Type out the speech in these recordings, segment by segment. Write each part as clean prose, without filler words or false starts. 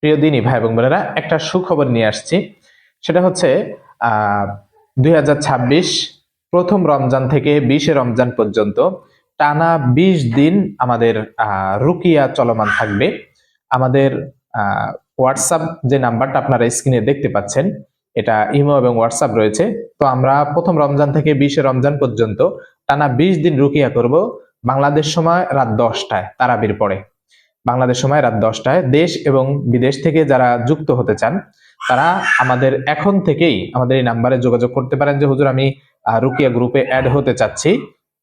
প্রিয় দিনী ভাই এবং বোনেরা, একটা সুখবর নিয়ে আসছি। সেটা হচ্ছে 2026 প্রথম রমজান থেকে 20 রমজান পর্যন্ত টানা 20 দিন আমাদের রুকিয়া চলমান থাকবে। আমাদের হোয়াটসঅ্যাপ যে নাম্বারটা আপনারা স্ক্রিনে দেখতে পাচ্ছেন, এটা ইমো এবং হোয়াটসঅ্যাপ রয়েছে। তো আমরা প্রথম রমজান থেকে 20 রমজান পর্যন্ত টানা 20 দিন রুকিয়া করব। বাংলাদেশ সময় রাত 10টায় তারাবির পরে, বাংলাদেশ সময় রাত 10টায়। দেশ এবং বিদেশ থেকে যারা যুক্ত হতে চান তারা আমাদের এখন থেকেই আমাদের এই নাম্বারে যোগাযোগ করতে পারেন যে হুজুর, আমি রুকিয়া গ্রুপে অ্যাড হতে চাচ্ছি।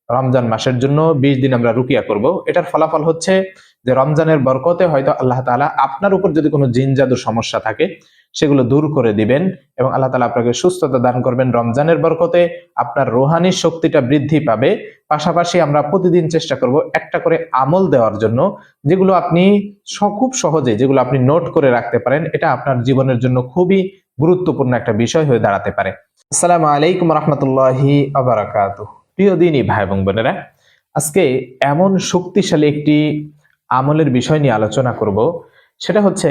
রমজান মাসের জন্য 20 দিন আমরা রুকিয়া করব। এটার ফলাফল হচ্ছে যে রমজানের বরকতে হয়তো আল্লাহ তাআলা আপনার উপর যদি কোনো জিন জাদুর সমস্যা থাকে সেগুলো দূর করে দিবেন এবং আল্লাহ তাআলা আপনাকে সুস্থতা দান করবেন। রমজানের বরকতে আপনার রুহানি শক্তিটা বৃদ্ধি পাবে। পাশাপাশি আমরা প্রতিদিন চেষ্টা করব একটা করে আমল দেওয়ার জন্য, যেগুলো আপনি খুব সহজে যেগুলো আপনি নোট করে রাখতে পারেন। এটা আপনার জীবনের জন্য খুবই গুরুত্বপূর্ণ একটা বিষয় হয়ে দাঁড়াতে পারে। আসসালামু আলাইকুম রহমতুল্লাহি ওয়া বারাকাতুহু। প্রিয় দিনী ভাই এবং বোনেরা, আজকে এমন শক্তিশালী একটি আমলের বিষয় নিয়ে আলোচনা করব। সেটা হচ্ছে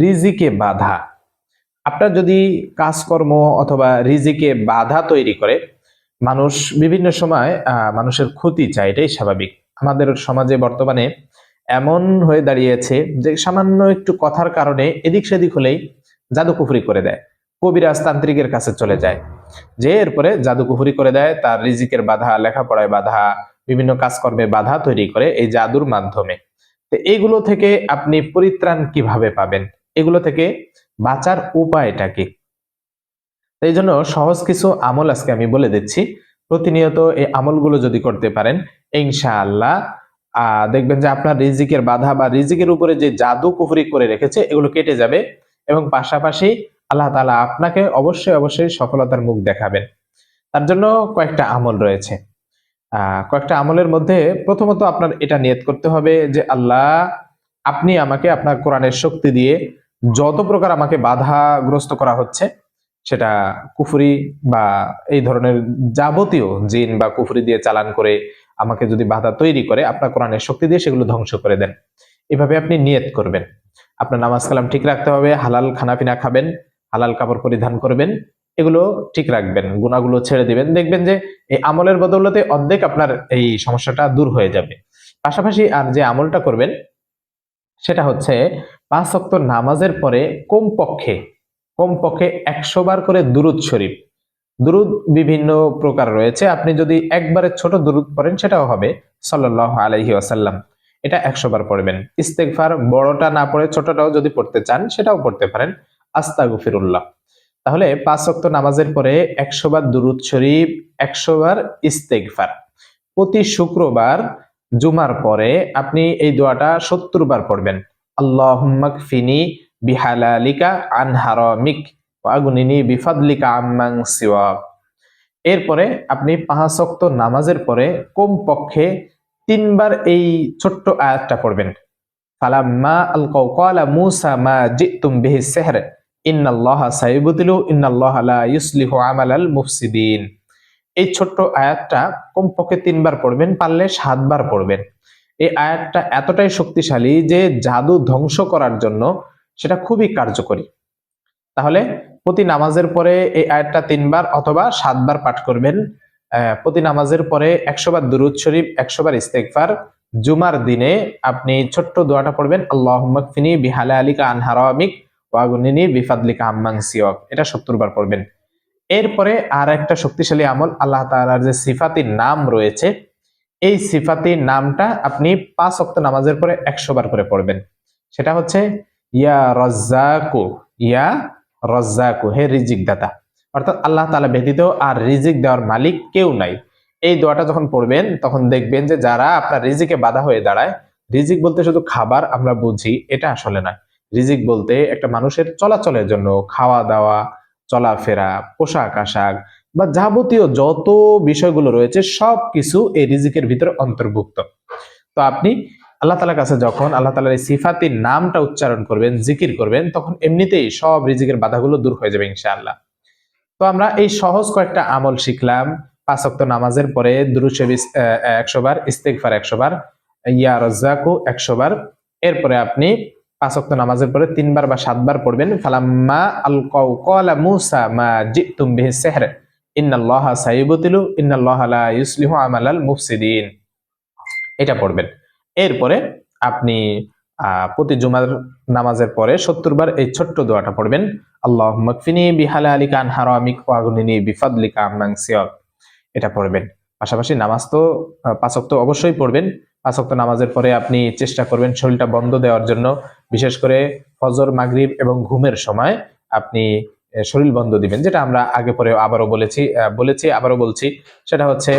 রিজিকে বাধা। আপনার যদি কাজকর্ম অথবা রিজিকে বাধা তৈরি করে, মানুষ বিভিন্ন সময় মানুষের ক্ষতি চায়, এটাই স্বাভাবিক। আমাদের সমাজে বর্তমানে এমন হয়ে দাঁড়িয়েছে যে সামান্য একটু কথার কারণে এদিক সেদিক হলেই জাদুকুফরি করে দেয়, কবিরাজ তান্ত্রিকের কাছে চলে যায়, যে এরপরে জাদুকুফরি করে দেয়, তার রিজিকের বাধা, লেখাপড়ায় বাধা, বিভিন্ন কাজকর্মে বাধা তৈরি করে এই জাদুর মাধ্যমে। তো এইগুলো থেকে আপনি পরিত্রাণ কিভাবে পাবেন, এগুলো থেকে বাঁচার উপায়টা কি? এই জন্য সহজ কিছু আমল আজকে আমি বলে দিচ্ছি। প্রতিনিয়ত এই আমলগুলো যদি করতে পারেন, ইনশাআল্লাহ দেখবেন যে আপনার রিজিকের বাধা বা রিজিকের উপরে যে জাদু কুফরি করে রেখেছে এগুলো কেটে যাবে এবং পাশাপাশি আল্লাহ তাআলা আপনাকে অবশ্যই অবশ্যই সফলতার মুখ দেখাবেন। তার জন্য কয়েকটা আমল রয়েছে। কয়েকটা আমলের মধ্যে প্রথমত আপনার এটা নিয়ত করতে হবে যে আল্লাহ, আপনি আমাকে আপনার কোরআনের শক্তি দিয়ে যত প্রকার আমাকে বাধাগ্রস্ত করা হচ্ছে, সেটা কুফরি বা এই ধরনের যাবতীয় জিন বা কুফরি দিয়ে চালান করে আমাকে যদি বাধা তৈরি করে, আপনার কোরআনের শক্তি দিয়ে সেগুলো ধ্বংস করে দেন। এভাবে আপনি নিয়ত করবেন। আপনার নামাজ কালাম ঠিক রাখতে হবে, হালাল খানাপিনা খাবেন, হালাল কাপড় পরিধান করবেন, এগুলো ঠিক রাখবেন, গুনাহগুলো ছেড়ে দিবেন। দেখবেন যে এই আমলের বদৌলতে অর্ধেক আপনার এই সমস্যাটা দূর হয়ে যাবে। পাশাপাশি আর যে আমলটা করবেন সেটা হচ্ছে 5 ওয়াক্ত নামাজের পরে কমপক্ষে কমপক্ষে 100 বার করে দুরূদ শরীফ। দুরূদ বিভিন্ন প্রকার রয়েছে, আপনি যদি একবারে ছোট দুরূদ পড়েন সেটাও হবে সাল্লাল্লাহু আলাইহি ওয়াসাল্লাম, এটা 100 বার পড়বেন। ইস্তেগফার বড়টা না পড়ে ছোটটাও যদি পড়তে চান সেটাও পড়তে পারেন, আস্তাগফিরুল্লাহ। তাহলে 5 ওয়াক্ত নামাজের পরে 100 বার দুরূদ শরীফ, 100 বার ইস্তেগফার। প্রতি শুক্রবার জুমার পরে আপনি এই দোয়াটা 70 বার পড়বেন। আল্লাহুম্মা কফিনি বিহালালিকা আন হারামিক ওয়া আগনিনি বিফাদলিকা আম্মান সিওয়াক। এরপরে আপনি 5 ওয়াক্ত নামাজের পরে কমপক্ষে 3 বার এই ছোট্ট আয়াতটা পড়বেন। ফালাম্মা আলকাউ ক্বালা মূসা মা জিতুম বিহি সিহর ইন্নাল্লাহা সাইয়ুবতিলু ইন্নাল্লাহা লা ইউসলিহু আমালাল মুফসিদিন। এই ছোট্ট আয়াতটা কমপক্ষে 3 বার পড়বেন, পারলে 7 বার পড়বেন। এই আয়াতটা এতটাই শক্তিশালী যে জাদু ধ্বংস করার জন্য সেটা খুবই কার্যকরী। তাহলে প্রতি নামাজের পরে এই আয়াতটা 3 বার অথবা 7 বার পাঠ করবেন। প্রতি নামাজের পরে 100 বার দুরূদ শরীফ, 100 বার ইস্তেগফার। জুমার দিনে আপনি ছোট্ট দোয়াটা পড়বেন, আল্লাহুম্মা কফিনি বিহালালিকা আন হারামিক ওয়া আগনিনি বিফাদলিকা আম্মান সিওয়াক, এটা 70 বার পড়বেন। এরপরে আর একটা শক্তিশালী আমল, আল্লাহ তাআলার যে সিফাতি নাম রয়েছে, এই সিফাতি নামটা আপনি 5 ওয়াক্ত নামাজের পরে 100 বার করে পড়বেন। সেটা হচ্ছে ইয়া রাজ্জাকু, ইয়া রাজ্জাকু, হে রিজিক দাতা। অর্থাৎ আল্লাহ তাআলা ব্যতীত আর রিজিক দেওয়ার মালিক কেউ নাই। এই দোয়াটা যখন পড়বেন তখন দেখবেন যে যারা আপনার রিজিকে বাধা হয়ে দাঁড়ায়, রিজিক বলতে শুধু খাবার আমরা বুঝি, এটা আসলে না। রিজিক বলতে একটা মানুষের চলাচলের জন্য খাওয়া দাওয়া, চলাফেরা, পোশাক আশাক বা যাবতীয় যত বিষয়গুলো রয়েছে সবকিছু এই রিজিকের ভিতরে অন্তর্ভুক্ত। তো আপনি আল্লাহ তাআলার কাছে যখন আল্লাহ তাআলার এই সিফাতির নামটা উচ্চারণ করবেন, জিকির করবেন, তখন এমনিতেই সব রিজিকের বাধাগুলো দূর হয়ে যাবে ইনশাআল্লাহ। তো আমরা এই সহজ কয়েকটা আমল শিখলাম। 5 ওয়াক্ত নামাজের পরে দুরূদ শরীফ 100 বার, ইস্তেগফার 100 বার, ইয়া রাজ্জাকু 100 বার। এরপরে আপনি 5 ওয়াক্ত নামাজের পরে 3 বার বা 7 বার পড়বেন। ফালাম্মা আলকাউ ক্বালা মূসা মা জিতুম বিহি সিহর ইন্নাল্লাহা সাইয়ুবতিলু ইন্নাল্লাহা লা ইউসলিহু আমালাল মুফসিদিন। এটা পড়বেন। এরপরে আপনি প্রতি জুমার নামাজের পরে 70 বার এই ছোট্ট দোয়াটা পড়বেন, আল্লাহুম্মা কফিনি বিহালালিকা আন হারামিক ওয়া আগনিনি বিফাদলিকা আম্মান সিওয়াক। এটা পড়বেন। পাশাপাশি নামাজ তো 5 ওয়াক্ত অবশ্যই পড়বেন। 5 ওয়াক্ত নামাজের পরে আপনি চেষ্টা করবেন শরীরটা বন্ধ দেওয়ার জন্য, বিশেষ করে ফজর, মাগরিব এবং ঘুমের সময় আপনি শরীর বন্ধ দিবেন, যেটা আমরা আগে পরে আবারও বলেছি আবারও বলছি। সেটা হচ্ছে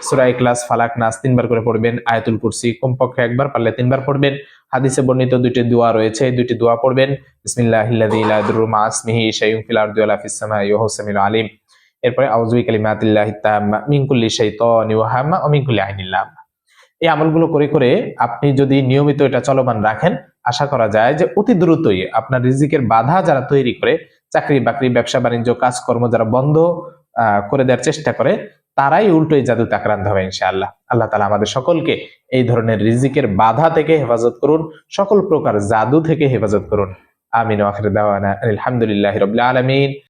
সূরা ইখলাস, ফালাক, নাস 3 বার করে পড়বেন, আয়াতুল কুরসি কমপক্ষে 1 বার, পারলে 3 বার পড়বেন। হাদিসে বর্ণিত 2টি দোয়া রয়েছে, এই 2টি দোয়া পড়বেন। বিসমিল্লাহিল্লাযী লা ইয়াদুররু মা ইসমিহি শাইউন ফিল আরদি ওয়ালা ফিস সামাই ওয়া হুয়াস সামিউল আলিম। এরপরে আউযু বিকালিমাতিল্লাহিত তাম্মা মিন কুল্লি শাইতানি ওয়া হাম্মা ওয়া মিন কুল্লি আইনিন লাম্মা। এই আমলগুলো করে করে আপনি যদি নিয়মিত এটা চলমান রাখেন, আশা করা যায় যে অতি দ্রুতই আপনার রিজিকের বাধা যারা তৈরি করে, চাকরি বাকরি, ব্যবসা বাণিজ্য, কাজকর্ম যারা বন্ধ করে দেওয়ার চেষ্টা করে, তারাই উল্টো এই জাদুতে আক্রান্ত হবে ইনশাআল্লাহ। আল্লাহ তাআলা আমাদের সকলকে এই ধরনের রিজিকের বাধা থেকে হেফাজত করুন, সকল প্রকার জাদু থেকে হেফাজত করুন। আমিন ওয়া আখিরু দাওয়ানা আলহামদুলিল্লাহি রাব্বিল আলামিন।